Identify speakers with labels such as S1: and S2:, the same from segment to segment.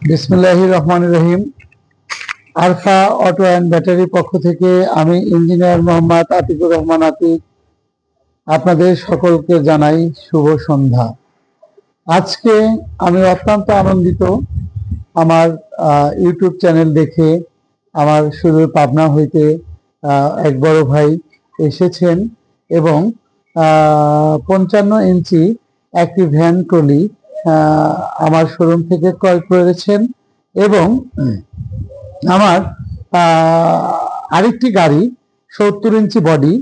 S1: বিসমিল্লাহির রহমানির রহিম। Arfa auto and battery পক্ষ থেকে আমি ইঞ্জিনিয়ার মোহাম্মদ আতিকুর রহমান আতিক আপনাদের সকলকে জানাই শুভ সন্ধ্যা। আজকে আমি অত্যন্ত আনন্দিত, আমার ইউটিউব চ্যানেল দেখে আমার সুদূর পাবনা হইতে এক বড় ভাই এসেছেন এবং 55 ইঞ্চি একটি ভ্যান ট্রলি আমার শোরুম থেকে ক্রয় করেছেন এবং আমার আরেকটি গাড়ি 70 ইঞ্চি বডি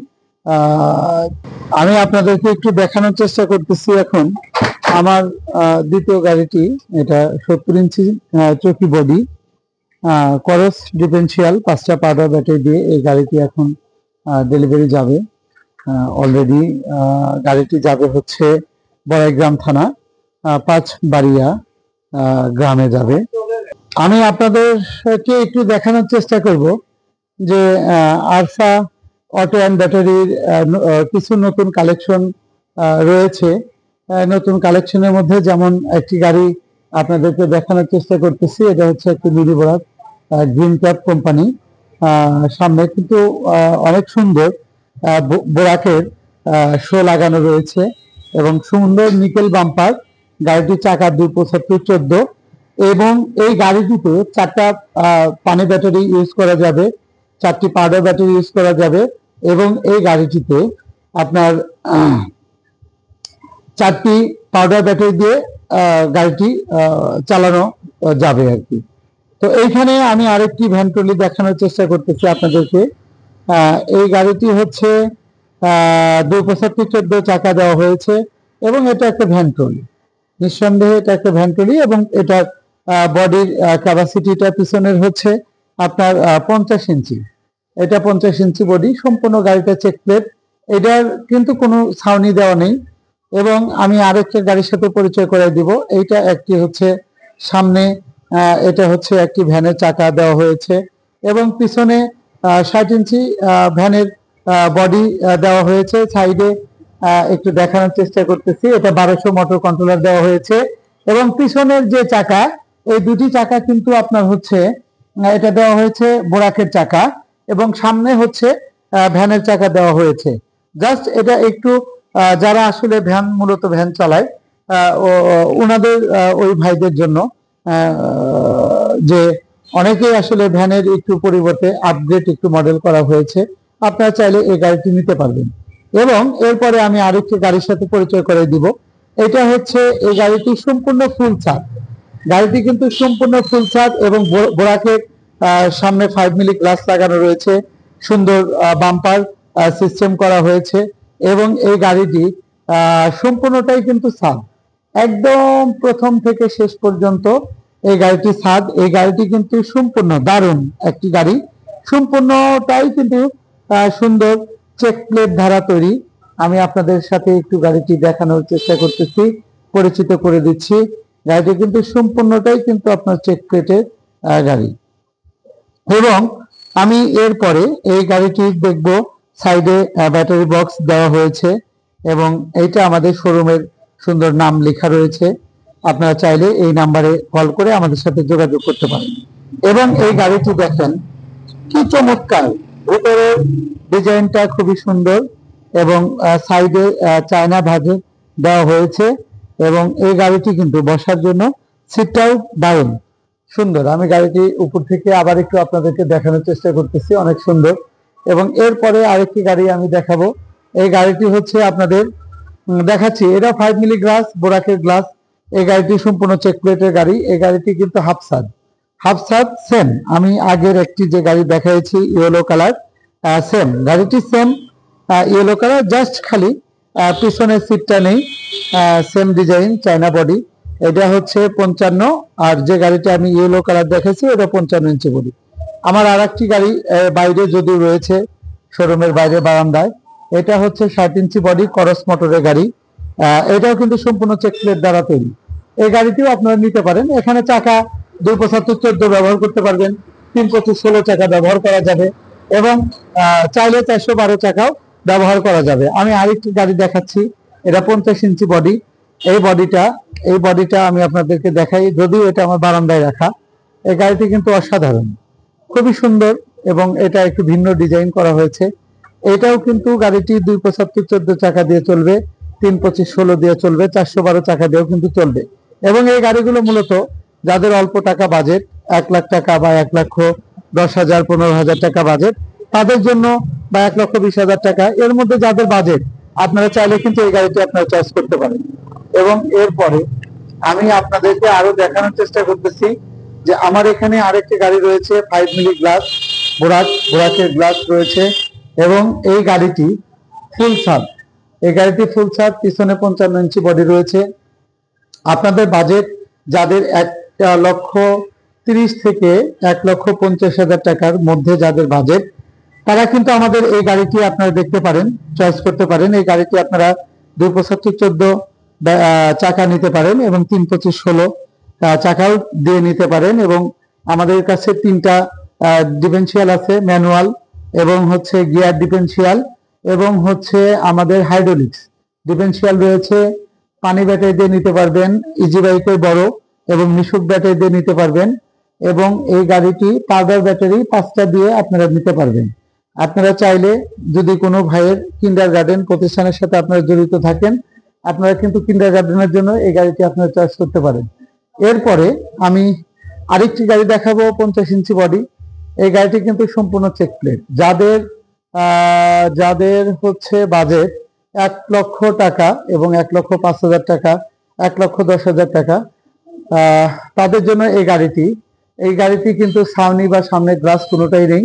S1: আমি আপনাদেরকে একটু দেখানোর চেষ্টা করতেছি। এখন আমার দ্বিতীয় গাড়িটি, এটা 70 ইঞ্চি চকি বডি করস ডিফারেন্সিয়াল 5টা পাউডার ব্যাটারি দিয়ে এই গাড়িটি এখন ডেলিভারি যাবে। অলরেডি গাড়িটি যাবে হচ্ছে বড়াইগ্রাম থানা 5 বাড়িয়া গ্রামে যাবে। আমি আপনাদেরকে একটু দেখানোর চেষ্টা করব যে আরফা অটো অ্যান্ড ব্যাটারির কিছু নতুন কালেকশন রয়েছে। নতুন কালেকশনের মধ্যে যেমন একটি গাড়ি আপনাদেরকে দেখানোর চেষ্টা করতেছি। এটা হচ্ছে একটি মিনি বোরাক গ্রিন ক্যাপ কোম্পানি। সামনে কিন্তু অনেক সুন্দর বোরাকের শো লাগানো রয়েছে এবং সুন্দর নিকেল বাম্পার। গাড়িটির চাকা 275/14 এবং এই গাড়িটিতে 4টা পানি ব্যাটারি ইউজ করা যাবে, 4টি পাউডার ব্যাটারি ইউজ করা যাবে এবং এই গাড়িটিতে আপনার 4টি পাউডার ব্যাটারি দিয়ে গাড়িটি চালানো যাবে আর কি। তো এইখানে আমি আরেকটি ভ্যান ট্রলি দেখানোর চেষ্টা করতেছি আপনাদেরকে। এই গাড়িটি হচ্ছে 275/14 চাকা দেওয়া হয়েছে এবং এটা একটা ভ্যান ট্রলি, নিঃসন্দেহে এটা একটা ভ্যান ট্রলি এবং এটার বডির ক্যাপাসিটিটা পিছনের হচ্ছে আপনার 50 ইঞ্চি। এটা 50 ইঞ্চি বডি, সম্পূর্ণ গাড়িটা চেক প্লেট। এটার কিন্তু কোনো ছাউনি দেওয়া নেই এবং আমি আরেকটা গাড়ির সাথে পরিচয় করে দিব। এইটা একটি হচ্ছে সামনে, এটা হচ্ছে একটি ভ্যানের চাকা দেওয়া হয়েছে এবং পিছনে 60 ইঞ্চি ভ্যানের বডি দেওয়া হয়েছে। সাইডে একটু দেখানোর চেষ্টা করতেছি, এটা 1200 মোটর কন্ট্রোলার দেওয়া হয়েছে এবং পিছনের যে চাকা, এই দুটি চাকা কিন্তু আপনার হচ্ছে এটা দেওয়া হয়েছে বোরাকের চাকা এবং সামনে হচ্ছে ভ্যানের চাকা দেওয়া হয়েছে। জাস্ট এটা একটু যারা আসলে ভ্যান, মূলত ভ্যান চালায় ওনাদের ওই ভাইদের জন্য, যে অনেকেই আসলে ভ্যানের একটু পরিবর্তে আপগ্রেড একটু মডেল করা হয়েছে। আপনারা চাইলে এই গাড়িটি নিতে পারবেন এবং এরপরে আমি আরেকটি গাড়ির সাথে পরিচয় করে দিব। এটা হচ্ছে এই গাড়িটি সম্পূর্ণ ফুল ছাদ। গাড়িটি কিন্তু সম্পূর্ণ ফুল ছাদ এবং বোরাকের সামনে 5 মিলি গ্লাস লাগানো রয়েছে, সুন্দর বাম্পার সিস্টেম করা হয়েছে এবং এই গাড়িটি সম্পূর্ণটাই কিন্তু ছাদ, একদম প্রথম থেকে শেষ পর্যন্ত এই গাড়িটি ছাদ। এই গাড়িটি কিন্তু সম্পূর্ণ দারুণ একটি গাড়ি, সম্পূর্ণটাই কিন্তু সুন্দর চেক প্লেট ধারা তৈরি। আমি আপনাদের সাথে একটু গাড়িটি দেখানোর চেষ্টা করতেছি, পরিচিত করে দিচ্ছি। গাড়িটি কিন্তু সম্পূর্ণটাই কিন্তু আপনার চেক প্লেটের গাড়ি এবং আমি এরপরে এই গাড়িটি দেখব সাইডে ব্যাটারি বক্স দেওয়া হয়েছে এবং এইটা আমাদের শোরুমের সুন্দর নাম লেখা রয়েছে। আপনারা চাইলে এই নাম্বারে কল করে আমাদের সাথে যোগাযোগ করতে পারেন এবং এই গাড়িটি দেখেন কি চমৎকার, ভেতরের ডিজাইনটা খুবই সুন্দর এবং সাইডে চায়না ভাঁজে দেওয়া হয়েছে এবং এই গাড়িটি কিন্তু বসার জন্য সিটটাও দারুণ সুন্দর। আমি গাড়িটি উপর থেকে আবার একটু আপনাদেরকে দেখানোর চেষ্টা করতেছি, অনেক সুন্দর। এবং এরপরে আরেকটি গাড়ি আমি দেখাবো। এই গাড়িটি হচ্ছে আপনাদের দেখাচ্ছি, এটা 5 মিলি গ্লাস বোরাকের গ্লাস। এই গাড়িটি সম্পূর্ণ চেক প্লেটের গাড়ি। এই গাড়িটি কিন্তু হাফ ছাদ সেম, আমি আগের একটি যে গাড়ি দেখাইছি ইয়েলো কালার, সেম গাড়িটি সেম ইয়েলো কালার, জাস্ট খালি পিছনের সিটটা নেই, সেম ডিজাইন চায়না বডি। এটা হচ্ছে 55 আর যে গাড়িটা আমি ইয়েলো কালার দেখাচ্ছি এটা 55 ইঞ্চি বডি। আমার আর একটি গাড়ি বাইরে যদিও রয়েছে, শোরুমের বাইরে বারান্দায়, এটা হচ্ছে 60 ইঞ্চি বডি করস মোটরের গাড়ি। এটাও কিন্তু সম্পূর্ণ চেক প্লেট দ্বারা তৈরি। এই গাড়িটিও আপনারা নিতে পারেন। এখানে চাকা 275/14 ব্যবহার করতে পারবেন, 325/16 চাকা ব্যবহার করা যাবে এবং চাইলে 412 চাকাও ব্যবহার করা যাবে। আমি আরেকটি গাড়ি দেখাচ্ছি, এটা 50 ইঞ্চি বডি, এই বডিটা আমি আপনাদেরকে দেখাই, যদিও এটা আমার বারান্দায় রাখা। এই গাড়িটি কিন্তু অসাধারণ, খুবই সুন্দর, এবং এটা একটু ভিন্ন ডিজাইন করা হয়েছে। এটাও কিন্তু গাড়িটি 275 14 চাকা দিয়ে চলবে, 325 16 দিয়ে চলবে, 412 চাকা দিয়েও কিন্তু চলবে। এবং এই গাড়িগুলো মূলত যাদের অল্প টাকা বাজেট, 1 লাখ টাকা বা 1,10,000 15,000 টাকা বাজেট, তাদের জন্য, বা 1,20,000 টাকা এর মধ্যে যাদের বাজেট, আপনারা চাইলে কিন্তু এই গাড়িটি আপনারা চয়েস করতে পারেন। এবং এরপরে আমি আপনাদেরকে আরো দেখানোর চেষ্টা করতেছি যে আমার এখানে আরেকটি গাড়ি রয়েছে, 5 মিলি গ্লাস, বোরাকের গ্লাস রয়েছে। এবং এই গাড়িটি ফুল ছাদ, পিছনে 55 ইঞ্চি বডি রয়েছে। আপনাদের বাজেট যাদের 1,30,000 থেকে 1,50,000 টাকার মধ্যে যাদের বাজেট, তারা কিন্তু আমাদের এই গাড়িটি আপনারা দেখতে পারেন, চয়েস করতে পারেন। এই গাড়িটি আপনারা 275 14 চাকা নিতে পারেন, এবং 325 16 চাকাও দিয়ে নিতে পারেন। এবং আমাদের কাছে 3টা ডিফারেন্সিয়াল আছে, ম্যানুয়াল, এবং হচ্ছে গিয়ার ডিফারেন্সিয়াল, এবং হচ্ছে আমাদের হাইড্রোলিক্স ডিফারেন্সিয়াল রয়েছে। পানি ব্যাটারি দিয়ে নিতে পারবেন, ইজি বাইকের বড় এবং মিশুক ব্যাটারি দিয়ে নিতে পারবেন। এবং এই গাড়িটি পাউডার ব্যাটারি 5টা দিয়ে আপনারা নিতে পারবেন। আপনারা চাইলে, যদি কোনো ভাইয়ের কিন্ডারগার্টেন প্রতিষ্ঠানের সাথে আপনারা জড়িত থাকেন, আপনারা কিন্তু কিন্ডারগার্টেনের জন্য এই গাড়িটি আপনারা চয়েস করতে পারেন। এরপরে আমি আরেকটি গাড়ি দেখাবো, 50 ইঞ্চি বডি। এই গাড়িটি কিন্তু সম্পূর্ণ চেক প্লেট। যাদের হচ্ছে বাজেট 1 লক্ষ টাকা এবং 1,05,000 টাকা, 1,10,000 টাকা, তাদের জন্য এই গাড়িটি কিন্তু সামনে বা সামনে গ্লাস কোনোটাই নেই।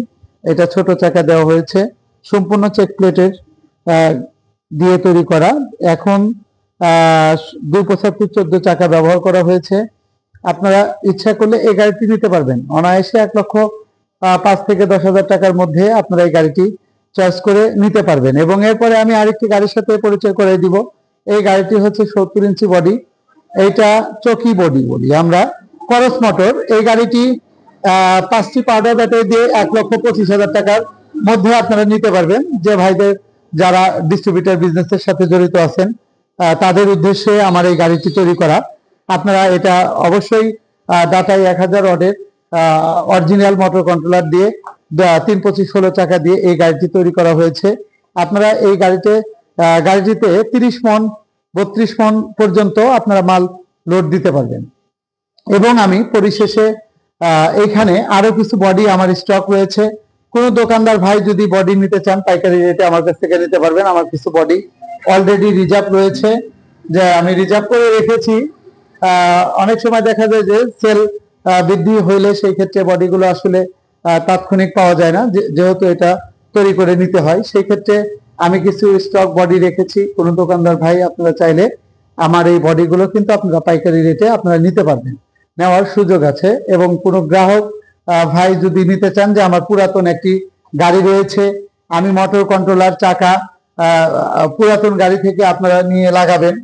S1: এটা ছোট চাকা দেওয়া হয়েছে, সম্পূর্ণ চেক প্লেটের দিয়ে তৈরি করা। এখন 275 14 চাকা ব্যবহার করা হয়েছে। আপনারা ইচ্ছা করলে এই গাড়িটি নিতে পারবেন অনায়াসে 1,05,000 থেকে 10,000 টাকার মধ্যে আপনারা এই গাড়িটি চয়েস করে নিতে পারবেন। এবং এরপরে আমি আরেকটি গাড়ির সাথে পরিচয় করে দিব। এই গাড়িটি হচ্ছে 70 ইঞ্চি বডি, এইটা চকি বডি বলি আমরা, করস মোটর। এই গাড়িটি 5টি পাউডার ব্যাটারি দিয়ে 1,25,000 টাকার মধ্যে আপনারা নিতে পারবেন। যে ভাইদের যারা ডিস্ট্রিবিউটর বিজনেসের সাথে জড়িত আছেন, তাদের উদ্দেশ্যে আমার এই গাড়িটি তৈরি করা। আপনারা এটা অবশ্যই ডাটাই 1000 ওয়াটের অরিজিনাল মোটর কন্ট্রোলার দিয়ে 325 16 চাকা দিয়ে এই গাড়িটি তৈরি করা হয়েছে। আপনারা এই গাড়িটিতে 30 মণ 32 মণ পর্যন্ত আপনারা মাল লোড দিতে পারবেন। এবং আমি পরিশেষে এখানে আরো কিছু বডি আমার স্টক রয়েছে। কোনো দোকানদার ভাই যদি বডি নিতে চান, পাইকারি রেটে আমার কাছ থেকে নিতে পারবেন। আমার কিছু বডি অলরেডি রিজার্ভ রয়েছে, যে আমি রিজার্ভ করে রেখেছি। অনেক সময় দেখা যায় যে সেল বৃদ্ধি হইলে সেই ক্ষেত্রে বডিগুলো আসলে তাৎক্ষণিক পাওয়া যায় না, যেহেতু এটা তৈরি করে নিতে হয়। সেই ক্ষেত্রে আমি কিছু স্টক বডি রেখেছি। কোনো দোকানদার ভাই আপনারা চাইলে আমার এই বডিগুলো কিন্তু আপনারা পাইকারি রেটে আপনারা নিতে পারবেন, নেওয়ার সুযোগ আছে। এবং কোনো গ্রাহক ভাই যদি নিতে চান যে আমার পুরাতন একটি গাড়ি রয়েছে, আমি মোটর কন্ট্রোলার চাকা পুরাতন গাড়ি থেকে আপনারা নিয়ে লাগাবেন,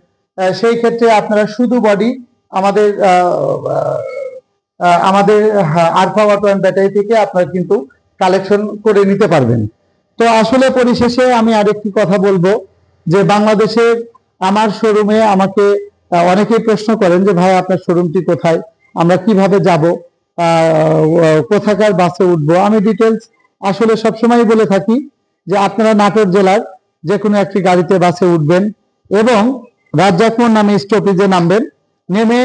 S1: সেই ক্ষেত্রে আপনারা শুধু বডি আমাদের আরফা অটো অ্যান্ড ব্যাটারি থেকে আপনারা কিন্তু কালেকশন করে নিতে পারবেন। তো আসলে পরিশেষে আমি আরেকটি কথা বলবো, যে বাংলাদেশের আমার শোরুমে আমাকে অনেকেই প্রশ্ন করেন যে ভাই আপনার শোরুমটি কোথায়, আমরা কিভাবে যাব, কোথাকার বাসে উঠবো। আমি ডিটেলস আসলে সবসময় বলে থাকি যে আপনারা নাটোর জেলার যে কোনো একটি গাড়িতে বাসে উঠবেন এবং রাজ্জাক মোড় নামে স্টপেজে নামবেন। নেমে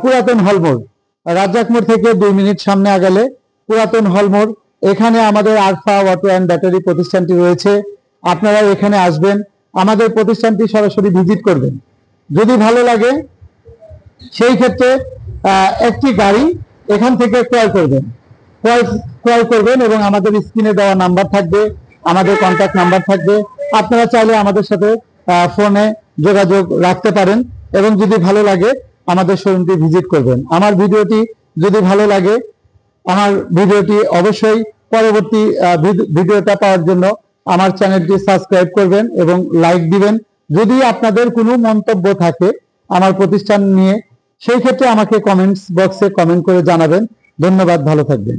S1: পুরাতন হলমোড়, রাজ্জাক মোড় থেকে 2 মিনিট সামনে আগালে পুরাতন হলমোড়, এখানে আমাদের আরফা অটো অ্যান্ড ব্যাটারি প্রতিষ্ঠানটি রয়েছে। আপনারা এখানে আসবেন, আমাদের প্রতিষ্ঠানটি সরাসরি ভিজিট করবেন। যদি ভালো লাগে সেই ক্ষেত্রে একটি গাড়ি এখান থেকে ক্রয় করবেন এবং আমাদের স্ক্রিনে দেওয়া নাম্বার থাকবে, আমাদের কন্ট্যাক্ট নাম্বার থাকবে। আপনারা চাইলে আমাদের সাথে ফোনে যোগাযোগ রাখতে পারেন এবং যদি ভালো লাগে আমাদের শোরুমটি ভিজিট করবেন। আমার ভিডিওটি যদি ভালো লাগে, আমার ভিডিওটি অবশ্যই পরবর্তী ভিডিওটা পাওয়ার জন্য আমার চ্যানেলটি সাবস্ক্রাইব করবেন এবং লাইক দিবেন। যদি আপনাদের কোনো মন্তব্য থাকে আমার প্রতিষ্ঠান নিয়ে, সেই ক্ষেত্রে আমাকে কমেন্টস বক্সে কমেন্ট করে জানাবেন। ধন্যবাদ, ভালো থাকবেন।